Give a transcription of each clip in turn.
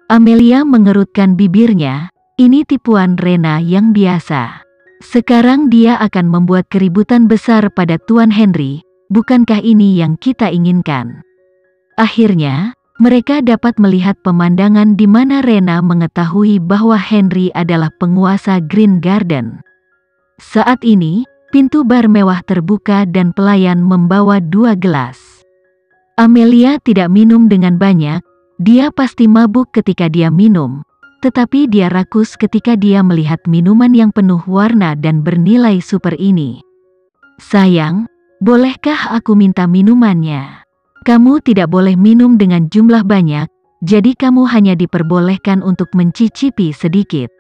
Amelia mengerutkan bibirnya, ini tipuan Rena yang biasa. Sekarang dia akan membuat keributan besar pada Tuan Henry, bukankah ini yang kita inginkan? Akhirnya, mereka dapat melihat pemandangan di mana Rena mengetahui bahwa Henry adalah penguasa Green Garden. Saat ini, pintu bar mewah terbuka dan pelayan membawa 2 gelas. Amelia tidak minum dengan banyak, dia pasti mabuk ketika dia minum, tetapi dia rakus ketika dia melihat minuman yang penuh warna dan bernilai super ini. Sayang, bolehkah aku minta minumannya? Kamu tidak boleh minum dengan jumlah banyak, jadi kamu hanya diperbolehkan untuk mencicipi sedikit.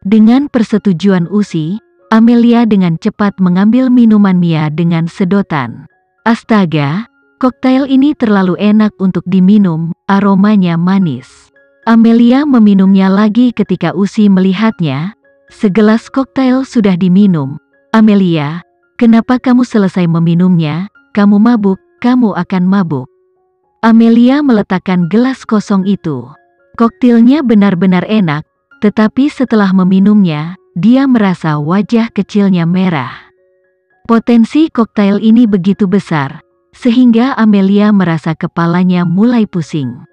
Dengan persetujuan Usi, Amelia dengan cepat mengambil minuman Mia dengan sedotan. Astaga! Koktail ini terlalu enak untuk diminum, aromanya manis. Amelia meminumnya lagi ketika Usi melihatnya. Segelas koktail sudah diminum. Amelia, kenapa kamu selesai meminumnya? Kamu mabuk, kamu akan mabuk. Amelia meletakkan gelas kosong itu. Koktailnya benar-benar enak, tetapi setelah meminumnya, dia merasa wajah kecilnya merah. Potensi koktail ini begitu besar, sehingga Amelia merasa kepalanya mulai pusing.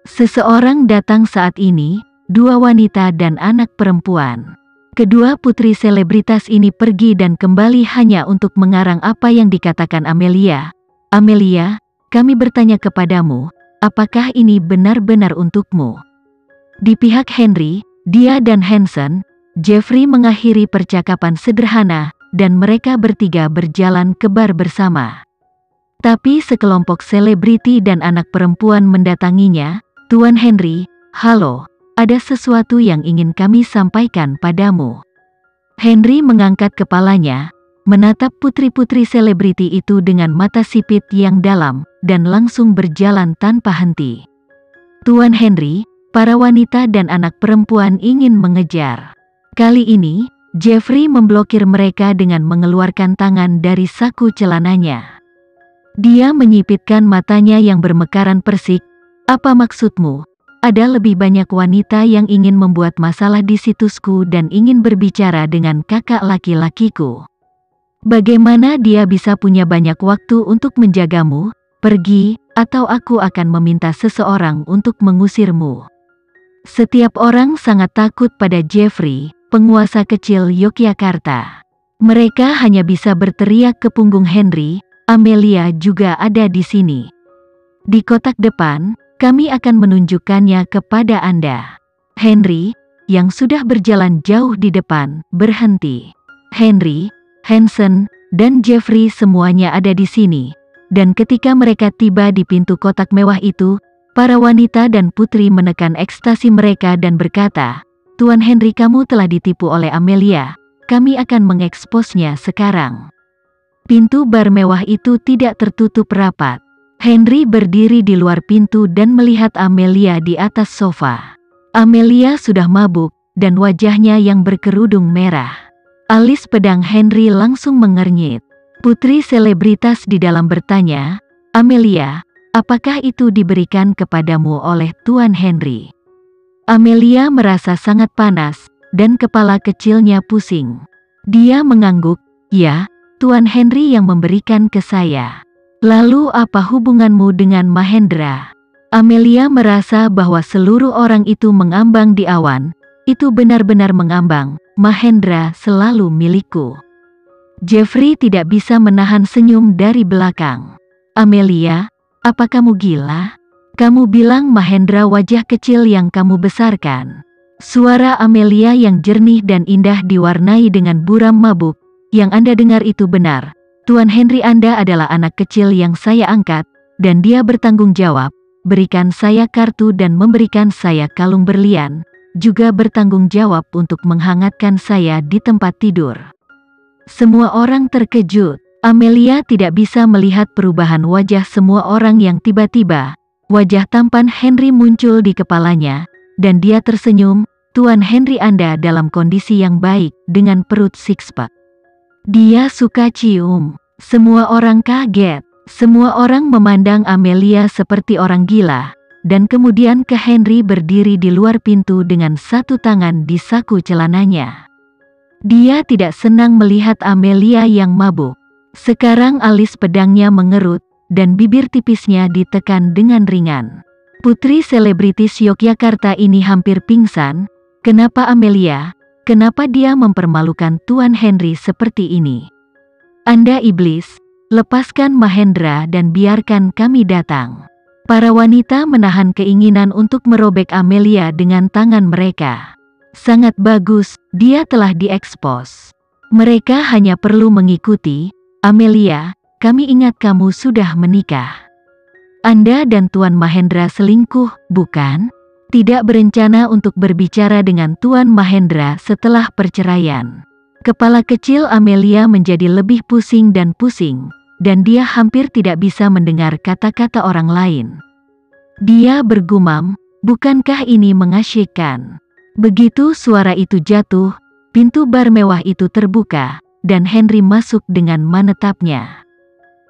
Seseorang datang saat ini, 2 wanita dan anak perempuan. Kedua putri selebritas ini pergi dan kembali hanya untuk mengarang apa yang dikatakan Amelia. Amelia, kami bertanya kepadamu, apakah ini benar-benar untukmu? Di pihak Henry, dia dan Hanson, Jeffrey mengakhiri percakapan sederhana, dan mereka bertiga berjalan ke bar bersama. Tapi sekelompok selebriti dan anak perempuan mendatanginya. Tuan Henry, halo, ada sesuatu yang ingin kami sampaikan padamu. Henry mengangkat kepalanya, menatap putri-putri selebriti itu dengan mata sipit yang dalam, dan langsung berjalan tanpa henti. Tuan Henry, para wanita dan anak perempuan ingin mengejar. Kali ini, Jeffrey memblokir mereka dengan mengeluarkan tangan dari saku celananya. Dia menyipitkan matanya yang bermekaran persik. Apa maksudmu? Ada lebih banyak wanita yang ingin membuat masalah di situsku dan ingin berbicara dengan kakak laki-lakiku. Bagaimana dia bisa punya banyak waktu untuk menjagamu? Pergi, atau aku akan meminta seseorang untuk mengusirmu. Setiap orang sangat takut pada Jeffrey, penguasa kecil Yogyakarta. Mereka hanya bisa berteriak ke punggung Henry. Amelia juga ada di sini. Di kotak depan, kami akan menunjukkannya kepada Anda. Henry, yang sudah berjalan jauh di depan, berhenti. Henry, Hanson, dan Jeffrey semuanya ada di sini. Dan ketika mereka tiba di pintu kotak mewah itu, para wanita dan putri menekan ekstasi mereka dan berkata, Tuan Henry, kamu telah ditipu oleh Amelia. Kami akan mengeksposnya sekarang. Pintu bar mewah itu tidak tertutup rapat. Henry berdiri di luar pintu dan melihat Amelia di atas sofa. Amelia sudah mabuk, dan wajahnya yang berkerudung merah. Alis pedang Henry langsung mengernyit. Putri selebritas di dalam bertanya, Amelia, apakah itu diberikan kepadamu oleh Tuan Henry? Amelia merasa sangat panas, dan kepala kecilnya pusing. Dia mengangguk, ya, Tuan Henry yang memberikan ke saya. Lalu apa hubunganmu dengan Mahendra? Amelia merasa bahwa seluruh orang itu mengambang di awan. Itu benar-benar mengambang. Mahendra selalu milikku. Jeffrey tidak bisa menahan senyum dari belakang. Amelia, apa kamu gila? Kamu bilang Mahendra wajah kecil yang kamu besarkan. Suara Amelia yang jernih dan indah diwarnai dengan buram mabuk. Yang Anda dengar itu benar. Tuan Henry, Anda adalah anak kecil yang saya angkat, dan dia bertanggung jawab, berikan saya kartu dan memberikan saya kalung berlian, juga bertanggung jawab untuk menghangatkan saya di tempat tidur. Semua orang terkejut. Amelia tidak bisa melihat perubahan wajah semua orang yang tiba-tiba, wajah tampan Henry muncul di kepalanya, dan dia tersenyum, Tuan Henry, Anda dalam kondisi yang baik, dengan perut six-pack. Dia suka cium. Semua orang kaget. Semua orang memandang Amelia seperti orang gila. dan kemudian ke Henry berdiri di luar pintu dengan satu tangan di saku celananya. Dia tidak senang melihat Amelia yang mabuk. Sekarang alis pedangnya mengerut, dan bibir tipisnya ditekan dengan ringan. Putri selebritis Yogyakarta ini hampir pingsan. Kenapa Amelia? Kenapa dia mempermalukan Tuan Henry seperti ini? Anda iblis, lepaskan Mahendra dan biarkan kami datang. Para wanita menahan keinginan untuk merobek Amelia dengan tangan mereka. Sangat bagus, dia telah diekspos. Mereka hanya perlu mengikuti. Amelia, kami ingat kamu sudah menikah. Anda dan Tuan Mahendra selingkuh, bukan? Tidak berencana untuk berbicara dengan Tuan Mahendra setelah perceraian. Kepala kecil Amelia menjadi lebih pusing, dan dia hampir tidak bisa mendengar kata-kata orang lain. Dia bergumam, bukankah ini mengasyikkan? Begitu suara itu jatuh, pintu bar mewah itu terbuka, dan Henry masuk dengan menetapnya.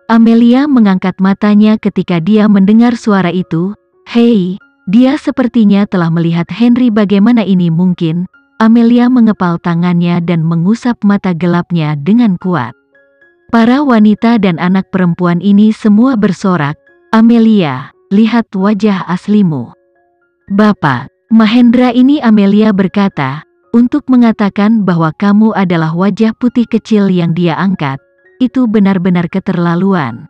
Amelia mengangkat matanya ketika dia mendengar suara itu. Hei! Dia sepertinya telah melihat Henry. Bagaimana ini mungkin? Amelia mengepal tangannya dan mengusap mata gelapnya dengan kuat. Para wanita dan anak perempuan ini semua bersorak, Amelia, lihat wajah aslimu. Bapak, Mahendra ini, Amelia berkata, untuk mengatakan bahwa kamu adalah wajah putih kecil yang dia angkat, itu benar-benar keterlaluan.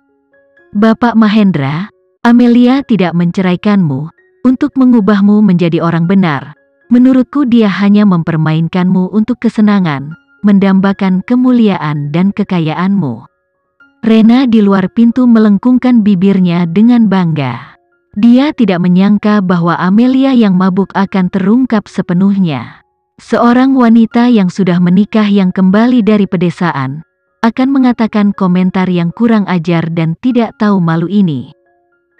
Bapak Mahendra, Amelia tidak menceraikanmu untuk mengubahmu menjadi orang benar. Menurutku dia hanya mempermainkanmu untuk kesenangan, mendambakan kemuliaan dan kekayaanmu. Rena di luar pintu melengkungkan bibirnya dengan bangga. Dia tidak menyangka bahwa Amelia yang mabuk akan terungkap sepenuhnya. Seorang wanita yang sudah menikah yang kembali dari pedesaan akan mengatakan komentar yang kurang ajar dan tidak tahu malu ini.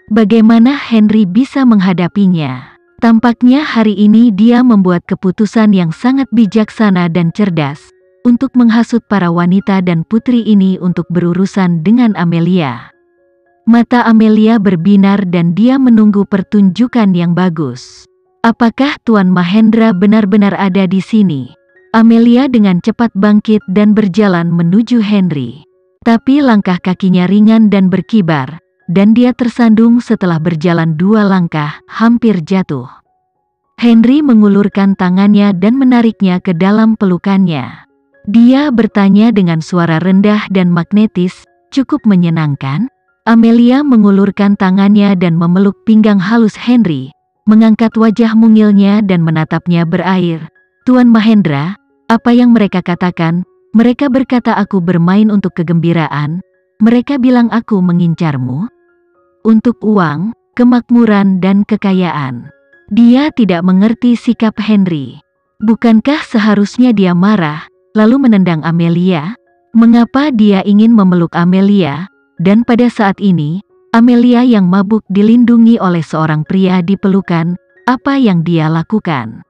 Bagaimana Henry bisa menghadapinya? Tampaknya hari ini dia membuat keputusan yang sangat bijaksana dan cerdas untuk menghasut para wanita dan putri ini untuk berurusan dengan Amelia. Mata Amelia berbinar dan dia menunggu pertunjukan yang bagus. Apakah Tuan Mahendra benar-benar ada di sini? Amelia dengan cepat bangkit dan berjalan menuju Henry. Tapi langkah kakinya ringan dan berkibar, dan dia tersandung setelah berjalan 2 langkah, hampir jatuh. Henry mengulurkan tangannya dan menariknya ke dalam pelukannya. Dia bertanya dengan suara rendah dan magnetis, cukup menyenangkan? Amelia mengulurkan tangannya dan memeluk pinggang halus Henry, mengangkat wajah mungilnya dan menatapnya berair. Tuan Mahendra, apa yang mereka katakan? Mereka berkata aku bermain untuk kegembiraan. Mereka bilang aku mengincarmu untuk uang, kemakmuran dan kekayaan. Dia tidak mengerti sikap Henry. Bukankah seharusnya dia marah, lalu menendang Amelia? Mengapa dia ingin memeluk Amelia? Dan pada saat ini, Amelia yang mabuk dilindungi oleh seorang pria di pelukan. Apa yang dia lakukan?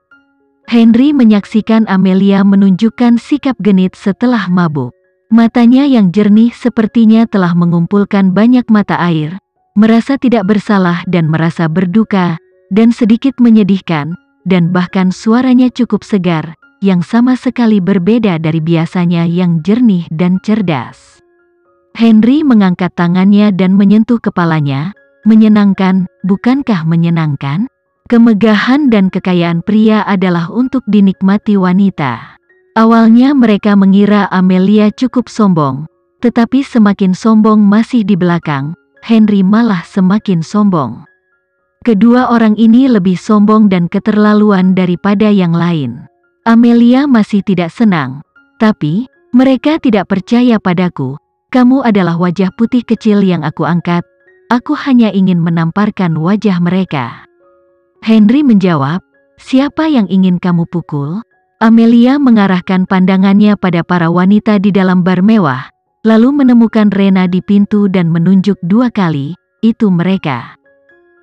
Henry menyaksikan Amelia menunjukkan sikap genit setelah mabuk. Matanya yang jernih sepertinya telah mengumpulkan banyak mata air, merasa tidak bersalah dan merasa berduka, dan sedikit menyedihkan, dan bahkan suaranya cukup segar, yang sama sekali berbeda dari biasanya yang jernih dan cerdas. Henry mengangkat tangannya dan menyentuh kepalanya. Menyenangkan, bukankah menyenangkan? Kemegahan dan kekayaan pria adalah untuk dinikmati wanita. Awalnya mereka mengira Amelia cukup sombong, tetapi semakin sombong masih di belakang, Henry malah semakin sombong. Kedua orang ini lebih sombong dan keterlaluan daripada yang lain. Amelia masih tidak senang, tapi mereka tidak percaya padaku. Kamu adalah wajah putih kecil yang aku angkat. Aku hanya ingin menamparkan wajah mereka. Henry menjawab, siapa yang ingin kamu pukul? Amelia mengarahkan pandangannya pada para wanita di dalam bar mewah, lalu menemukan Rena di pintu dan menunjuk 2 kali, itu mereka.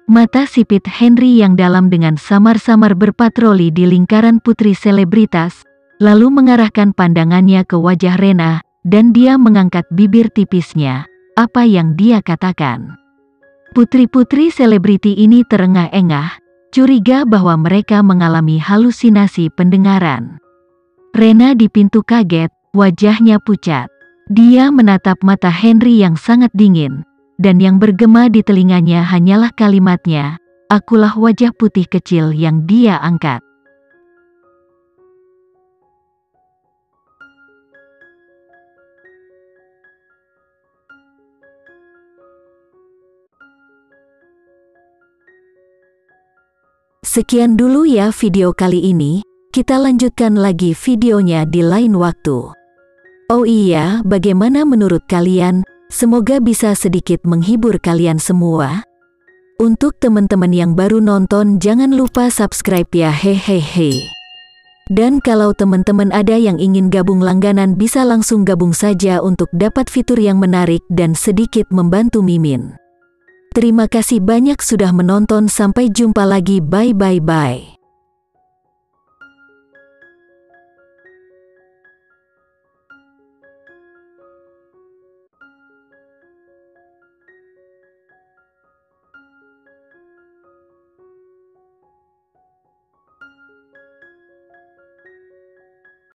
Mata sipit Henry yang dalam dengan samar-samar berpatroli di lingkaran putri selebritas, lalu mengarahkan pandangannya ke wajah Rena, dan dia mengangkat bibir tipisnya. Apa yang dia katakan? Putri-putri selebriti ini terengah-engah, curiga bahwa mereka mengalami halusinasi pendengaran. Rena di pintu kaget, wajahnya pucat. Dia menatap mata Henry yang sangat dingin, dan yang bergema di telinganya hanyalah kalimatnya, "Akulah wajah putih kecil yang dia angkat." Sekian dulu ya video kali ini, kita lanjutkan lagi videonya di lain waktu. Oh iya, bagaimana menurut kalian? Semoga bisa sedikit menghibur kalian semua. Untuk teman-teman yang baru nonton jangan lupa subscribe ya hehehe. Dan kalau teman-teman ada yang ingin gabung langganan bisa langsung gabung saja untuk dapat fitur yang menarik dan sedikit membantu Mimin. Terima kasih banyak sudah menonton, sampai jumpa lagi, bye bye bye.